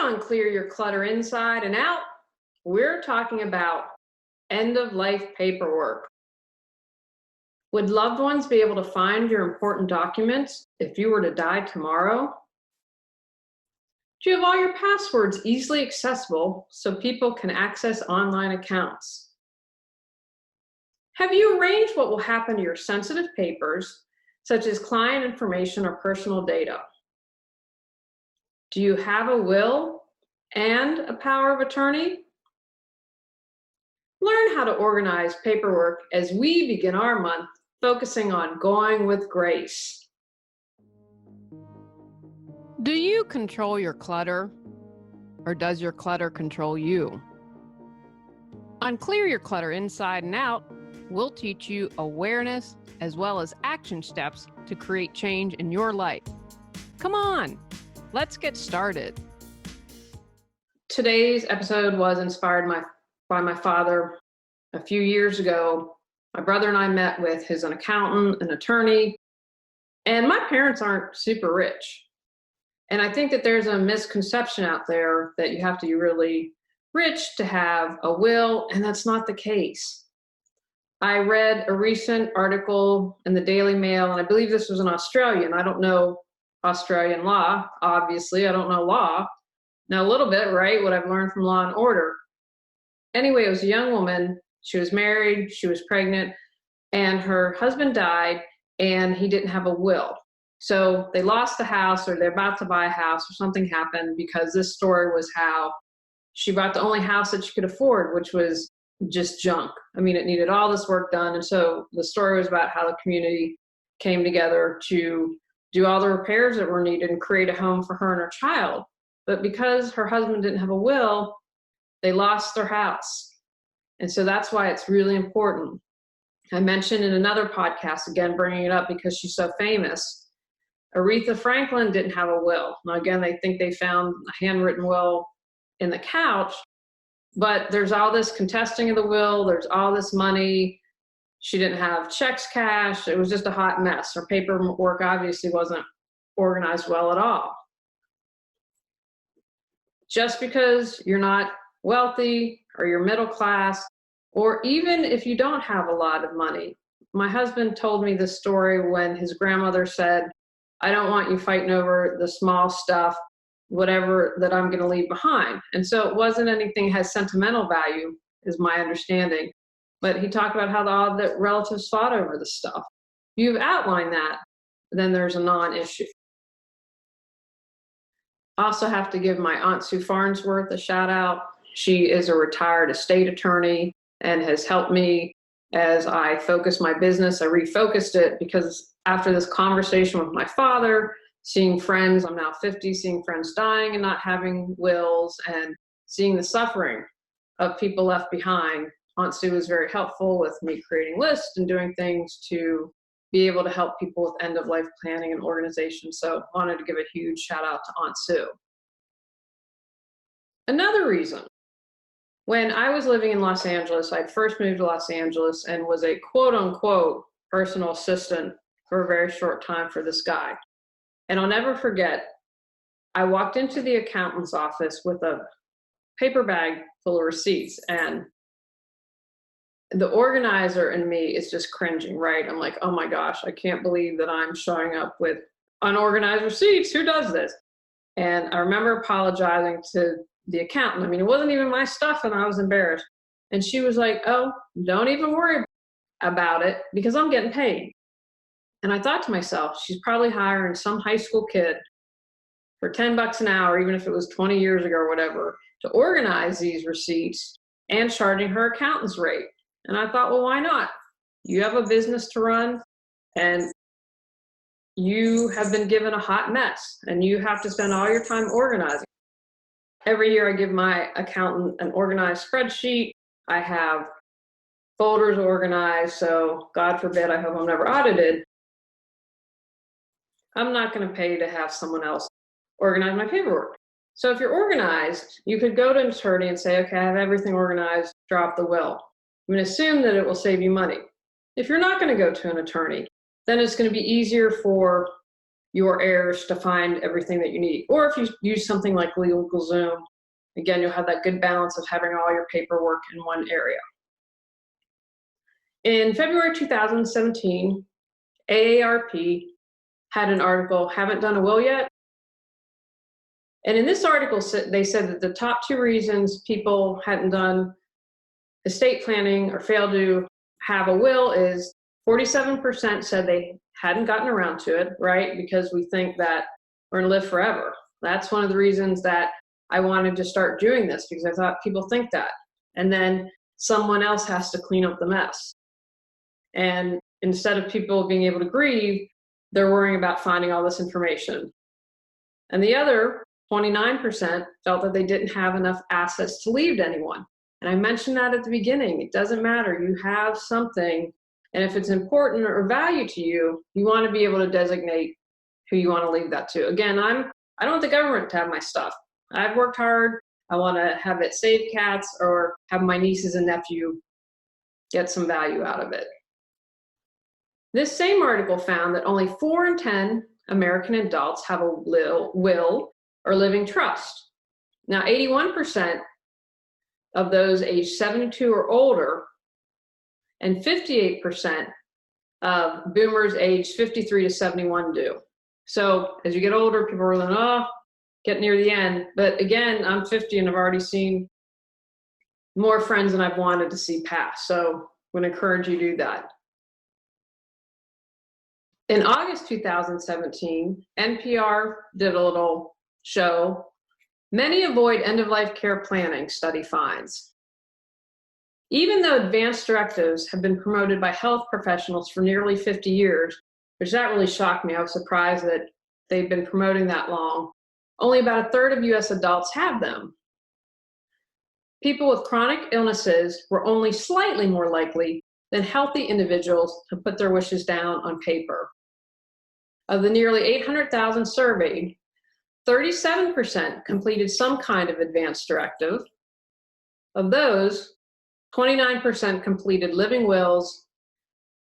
On Clear Your Clutter Inside and Out, we're talking about end-of-life paperwork. Would loved ones be able to find your important documents if you were to die tomorrow? Do you have all your passwords easily accessible so people can access online accounts? Have you arranged what will happen to your sensitive papers, such as client information or personal data? Do you have a will and a power of attorney? Learn how to organize paperwork as we begin our month focusing on going with grace. Do you control your clutter, or does your clutter control you? On Clear Your Clutter Inside and Out, we'll teach you awareness as well as action steps to create change in your life. Come on, let's get started. Today's episode was inspired by my father. A few years ago, my brother and I met with an accountant, an attorney, and my parents aren't super rich. And I think that there's a misconception out there that you have to be really rich to have a will, and that's not the case. I read a recent article in the Daily Mail, and I believe this was in Australia, I don't know Australian law, obviously, I don't know law. Now a little bit, right, what I've learned from Law and Order. Anyway, it was a young woman, she was married, she was pregnant, and her husband died, and he didn't have a will. So they lost the house, or they're about to buy a house, or something happened, because this story was how she bought the only house that she could afford, which was just junk. I mean, it needed all this work done. And so the story was about how the community came together to do all the repairs that were needed and create a home for her and her child. But because her husband didn't have a will, they lost their house. And so that's why it's really important. I mentioned in another podcast, again, bringing it up because she's so famous, Aretha Franklin didn't have a will. Now, again, they think they found a handwritten will in the couch, but there's all this contesting of the will. There's all this money. She didn't have checks cashed. It was just a hot mess. Her paperwork obviously wasn't organized well at all. Just because you're not wealthy or you're middle class, or even if you don't have a lot of money. My husband told me this story when his grandmother said, I don't want you fighting over the small stuff, whatever that I'm going to leave behind. And so it wasn't anything that has sentimental value, is my understanding. But he talked about how all the relatives fought over the stuff. If you've outlined that, then there's a non-issue. I also have to give my Aunt Sue Farnsworth a shout out. She is a retired estate attorney and has helped me as I focus my business. I refocused it because after this conversation with my father, seeing friends, I'm now 50, seeing friends dying and not having wills, and seeing the suffering of people left behind, Aunt Sue was very helpful with me creating lists and doing things to be able to help people with end-of-life planning and organization. So I wanted to give a huge shout out to Aunt Sue. Another reason, when I was living in Los Angeles, I first moved to Los Angeles and was a quote-unquote personal assistant for a very short time for this guy. And I'll never forget, I walked into the accountant's office with a paper bag full of receipts, and the organizer in me is just cringing, right? I'm like, oh my gosh, I can't believe that I'm showing up with unorganized receipts. Who does this? And I remember apologizing to the accountant. I mean, it wasn't even my stuff, and I was embarrassed. And she was like, oh, don't even worry about it because I'm getting paid. And I thought to myself, she's probably hiring some high school kid for $10 an hour, even if it was 20 years ago or whatever, to organize these receipts and charging her accountant's rate. And I thought, well, why not? You have a business to run, and you have been given a hot mess, and you have to spend all your time organizing. Every year I give my accountant an organized spreadsheet. I have folders organized, so God forbid, I hope I'm never audited. I'm not going to pay to have someone else organize my paperwork. So if you're organized, you could go to an attorney and say, okay, I have everything organized, drop the will. I'm going to assume that it will save you money. If you're not going to go to an attorney, then it's going to be easier for your errors to find everything that you need. Or if you use something like LegalZoom, again, you'll have that good balance of having all your paperwork in one area. In February 2017, AARP had an article, Haven't Done a Will Yet? And in this article, they said that the top 2 reasons people hadn't done estate planning or failed to have a will is 47% said they hadn't gotten around to it, right? Because we think that we're going to live forever. That's one of the reasons that I wanted to start doing this, because I thought people think that. And then someone else has to clean up the mess. And instead of people being able to grieve, they're worrying about finding all this information. And the other 29% felt that they didn't have enough assets to leave to anyone. And I mentioned that at the beginning. It doesn't matter. You have something, and if it's important or value to you, you want to be able to designate who you want to leave that to. Again, I don't want the government to have my stuff. I've worked hard. I want to have it save cats or have my nieces and nephew get some value out of it. This same article found that only 4 in 10 American adults have a will or living trust. Now, 81% of those aged 72 or older, and 58% of boomers aged 53 to 71 do. So as you get older, people are like, get near the end. But again, I'm 50 and I've already seen more friends than I've wanted to see pass. So I would encourage you to do that. In August 2017, NPR did a little show, Many Avoid End-of-Life Care Planning, study finds. Even though advanced directives have been promoted by health professionals for nearly 50 years, which that really shocked me. I was surprised that they've been promoting that long. Only about 1/3 of US adults have them. People with chronic illnesses were only slightly more likely than healthy individuals to put their wishes down on paper. Of the nearly 800,000 surveyed, 37% completed some kind of advanced directive. Of those, 29% completed living wills,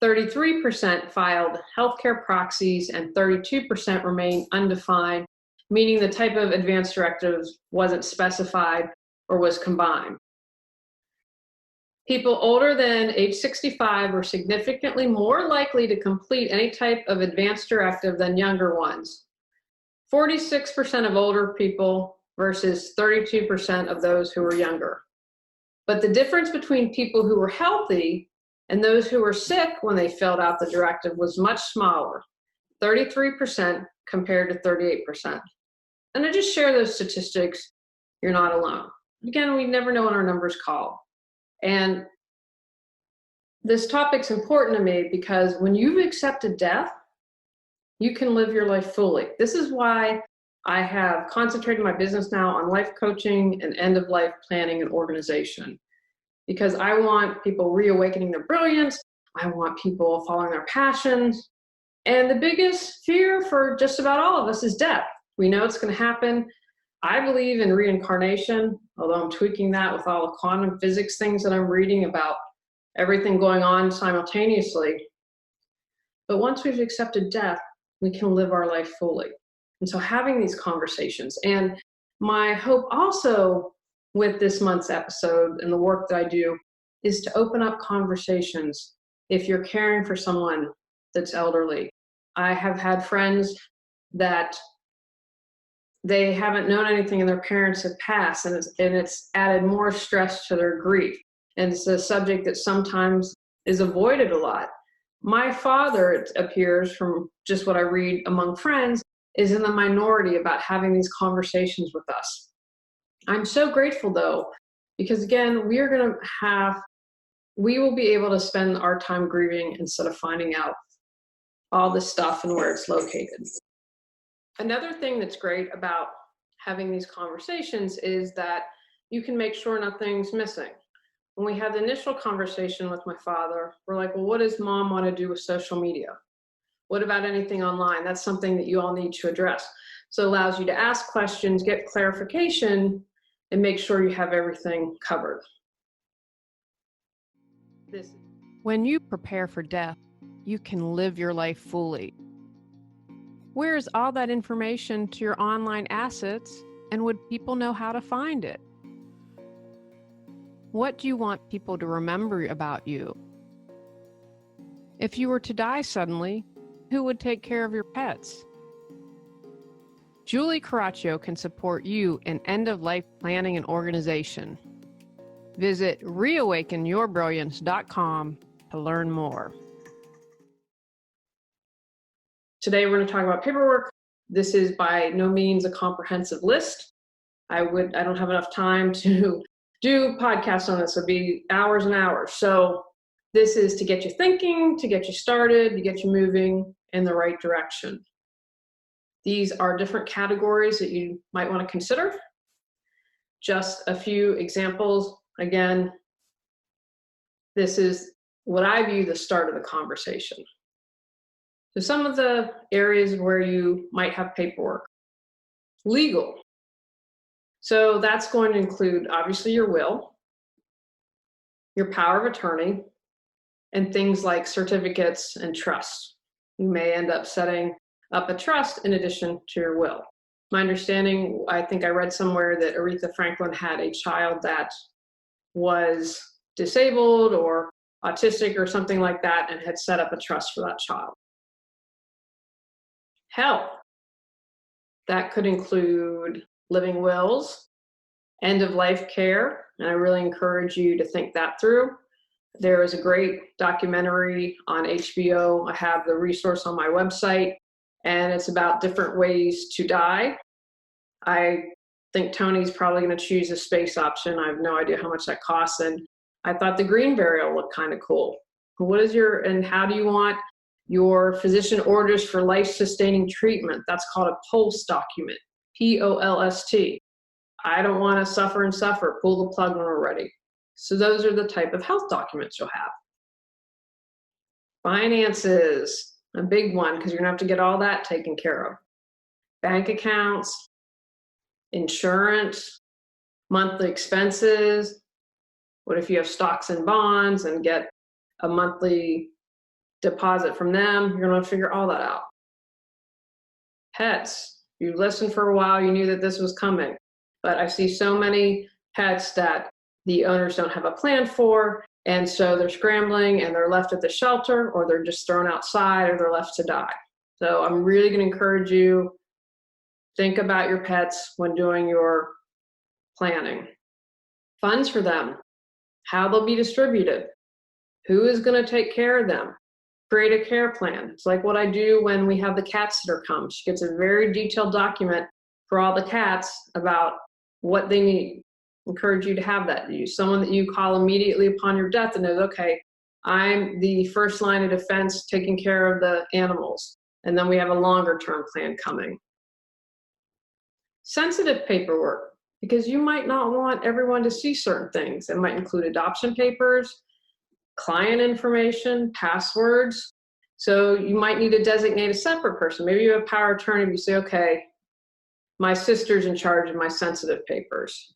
33% filed healthcare proxies, and 32% remained undefined, meaning the type of advanced directives wasn't specified or was combined. People older than age 65 were significantly more likely to complete any type of advanced directive than younger ones. 46% of older people versus 32% of those who were younger. But the difference between people who were healthy and those who were sick when they filled out the directive was much smaller, 33% compared to 38%. And I just share those statistics. You're not alone. Again, we never know when our numbers call. And this topic's important to me because when you've accepted death, you can live your life fully. This is why I have concentrated my business now on life coaching and end-of-life planning and organization. Because I want people reawakening their brilliance. I want people following their passions. And the biggest fear for just about all of us is death. We know it's going to happen. I believe in reincarnation, although I'm tweaking that with all the quantum physics things that I'm reading about everything going on simultaneously. But once we've accepted death, we can live our life fully. And so having these conversations, and my hope also with this month's episode and the work that I do is to open up conversations if you're caring for someone that's elderly. I have had friends that they haven't known anything and their parents have passed, and it's added more stress to their grief. And it's a subject that sometimes is avoided a lot. My father, it appears from just what I read among friends, is in the minority about having these conversations with us. I'm so grateful though, because again, we will be able to spend our time grieving instead of finding out all this stuff and where it's located. Another thing that's great about having these conversations is that you can make sure nothing's missing. When we had the initial conversation with my father, we're like, well, what does mom want to do with social media? What about anything online? That's something that you all need to address. So it allows you to ask questions, get clarification, and make sure you have everything covered. When you prepare for death, you can live your life fully. Where is all that information to your online assets, and would people know how to find it? What do you want people to remember about you? If you were to die suddenly, who would take care of your pets? Julie Coraccio can support you in end-of-life planning and organization. Visit reawakenyourbrilliance.com to learn more. Today we're going to talk about paperwork. This is by no means a comprehensive list. I don't have enough time to do podcasts on this. It would be hours and hours. So this is to get you thinking, to get you started, to get you moving in the right direction. These are different categories that you might want to consider. Just a few examples. Again, this is what I view the start of the conversation. So some of the areas where you might have paperwork. Legal. So that's going to include, obviously, your will, your power of attorney, and things like certificates and trusts. You may end up setting up a trust in addition to your will. My understanding, I think I read somewhere that Aretha Franklin had a child that was disabled or autistic or something like that and had set up a trust for that child. Health. That could include living wills, end-of-life care, and I really encourage you to think that through. There is a great documentary on HBO. I have the resource on my website, and it's about different ways to die. I think Tony's probably going to choose a space option. I have no idea how much that costs, and I thought the green burial looked kind of cool. And how do you want your physician orders for life-sustaining treatment? That's called a POLST document, POLST. I don't want to suffer and suffer. Pull the plug when we're ready. So those are the type of health documents you'll have. Finances, a big one, because you're going to have to get all that taken care of. Bank accounts, insurance, monthly expenses. What if you have stocks and bonds and get a monthly deposit from them? You're going to figure all that out. Pets. You listened for a while, you knew that this was coming. But I see so many pets that the owners don't have a plan for, and so they're scrambling and they're left at the shelter, or they're just thrown outside, or they're left to die. So I'm really going to encourage you, think about your pets when doing your planning. Funds for them, how they'll be distributed, who is going to take care of them. Create a care plan. It's like what I do when we have the cat sitter come. She gets a very detailed document for all the cats about what they need. Encourage you to have that. Use someone that you call immediately upon your death and knows, okay, I'm the first line of defense taking care of the animals. And then we have a longer term plan coming. Sensitive paperwork, because you might not want everyone to see certain things. It might include adoption papers, client information, passwords. So you might need to designate a separate person. Maybe you have power of attorney, you say, okay, my sister's in charge of my sensitive papers.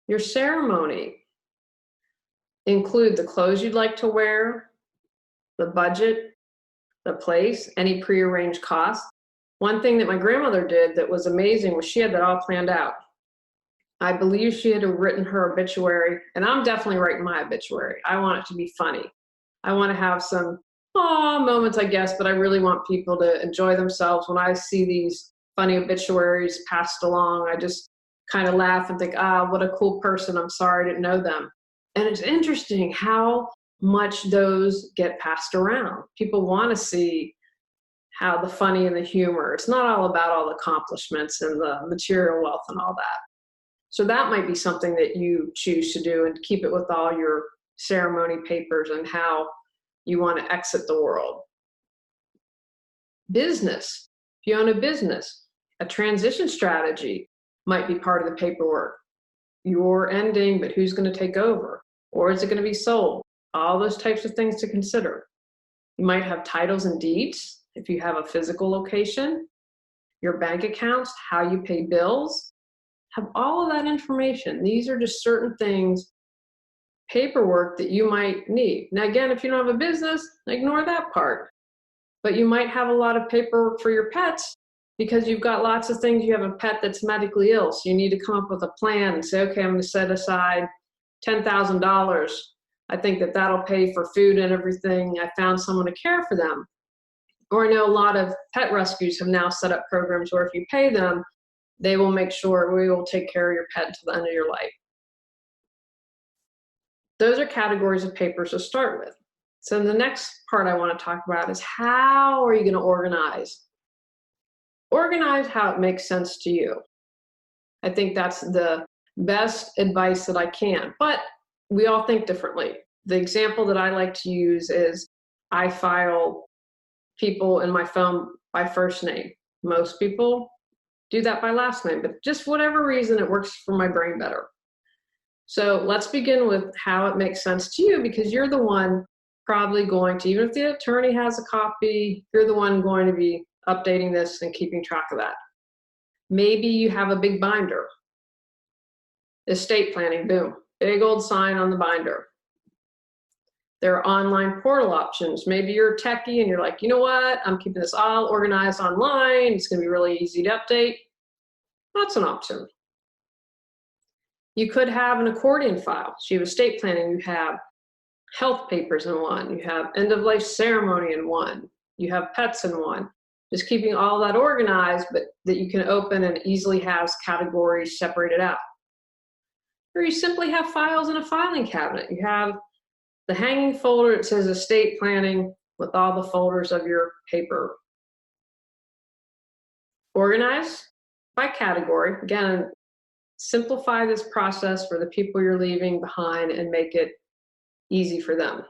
Your ceremony. Include the clothes you'd like to wear, the budget, the place, any prearranged costs. One thing that my grandmother did that was amazing was she had that all planned out. I believe she had written her obituary, and I'm definitely writing my obituary. I want it to be funny. I want to have some moments, I guess, but I really want people to enjoy themselves. When I see these funny obituaries passed along, I just kind of laugh and think, what a cool person. I'm sorry I didn't know them. And it's interesting how much those get passed around. People want to see how the funny and the humor. It's not all about all the accomplishments and the material wealth and all that. So that might be something that you choose to do, and keep it with all your ceremony papers and how you want to exit the world. Business. If you own a business, a transition strategy might be part of the paperwork. You're ending, but who's going to take over? Or is it going to be sold? All those types of things to consider. You might have titles and deeds if you have a physical location, your bank accounts, how you pay bills. Have all of that information. These are just certain things, paperwork that you might need. Now, again, if you don't have a business, ignore that part. but you might have a lot of paperwork for your pets because you've got lots of things. You have a pet that's medically ill, so you need to come up with a plan and say, okay, I'm going to set aside $10,000. I think that that'll pay for food and everything. I found someone to care for them. Or I know a lot of pet rescues have now set up programs where if you pay them, they will make sure we will take care of your pet until the end of your life. Those are categories of papers to start with. So the next part I want to talk about is how are you going to organize? Organize how it makes sense to you. I think that's the best advice that I can, but we all think differently. The example that I like to use is I file people in my phone by first name. Most people do that by last name, but just whatever reason, it works for my brain better. So let's begin with how it makes sense to you, because you're the one probably going to, even if the attorney has a copy, you're the one going to be updating this and keeping track of that. Maybe you have a big binder. Estate planning, boom, big old sign on the binder. There are online portal options. Maybe you're a techie and you're like, you know what, I'm keeping this all organized online. It's going to be really easy to update. That's an option. You could have an accordion file. So you have estate planning, you have health papers in one, you have end-of-life ceremony in one, you have pets in one. Just keeping all that organized, but that you can open and easily has categories separated out. Or you simply have files in a filing cabinet. You have the hanging folder that says estate planning with all the folders of your paper. Organize by category. Again, simplify this process for the people you're leaving behind and make it easy for them.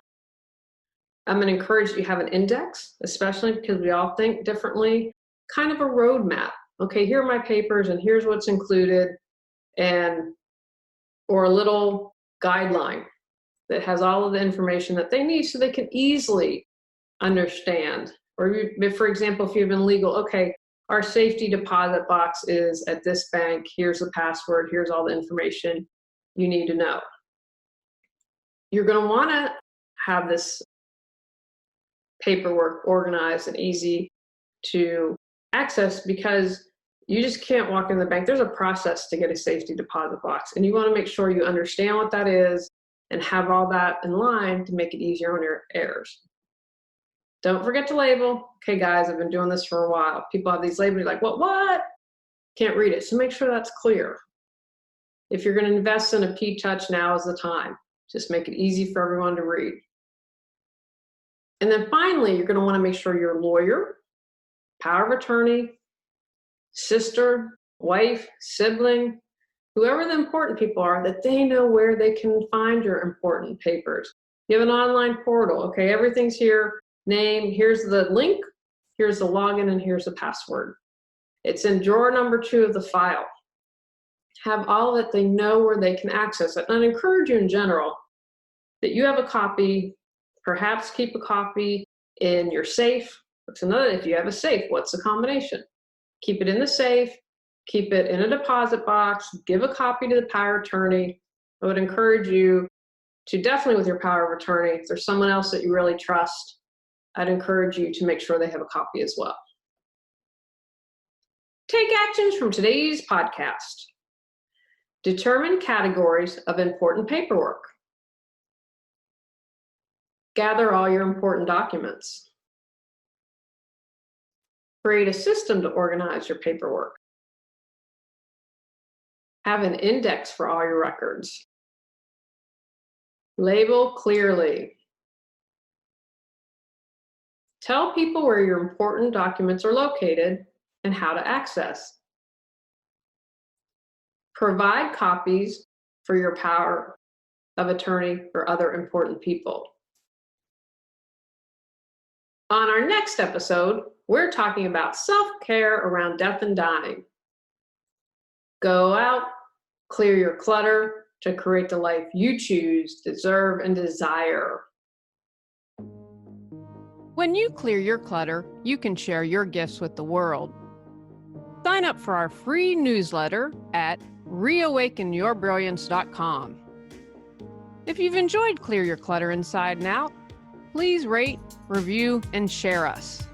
I'm going to encourage you to have an index, especially because we all think differently, kind of a roadmap. Okay, here are my papers and here's what's included, or a little guideline that has all of the information that they need so they can easily understand. Or for example, if you've been legal, okay, our safety deposit box is at this bank, here's the password, here's all the information you need to know. You're going to want to have this paperwork organized and easy to access because you just can't walk in the bank. There's a process to get a safety deposit box, and you want to make sure you understand what that is and have all that in line to make it easier on your heirs. Don't forget to label. Okay, guys, I've been doing this for a while. People have these labels like, what? Can't read it. So make sure that's clear. If you're going to invest in a P-Touch, now is the time. Just make it easy for everyone to read. And then finally, you're going to want to make sure your lawyer, power of attorney, sister, wife, sibling, whoever the important people are, that they know where they can find your important papers. You have an online portal. Okay, everything's here. Name, here's the link, here's the login, and here's the password. It's in drawer number 2 of the file. Have all of it, they know where they can access it. And I encourage you in general that you have a copy, perhaps keep a copy in your safe. That's another, if you have a safe, what's the combination? Keep it in the safe, keep it in a deposit box, give a copy to the power of attorney. I would encourage you to definitely with your power of attorney, if there's someone else that you really trust, I'd encourage you to make sure they have a copy as well. Take actions from today's podcast. Determine categories of important paperwork. Gather all your important documents. Create a system to organize your paperwork. Have an index for all your records. Label clearly. Tell people where your important documents are located and how to access. Provide copies for your power of attorney or other important people. On our next episode, we're talking about self-care around death and dying. Go out, clear your clutter to create the life you choose, deserve, and desire. When you clear your clutter, you can share your gifts with the world. Sign up for our free newsletter at reawakenyourbrilliance.com. If you've enjoyed Clear Your Clutter Inside and Out, please rate, review, and share us.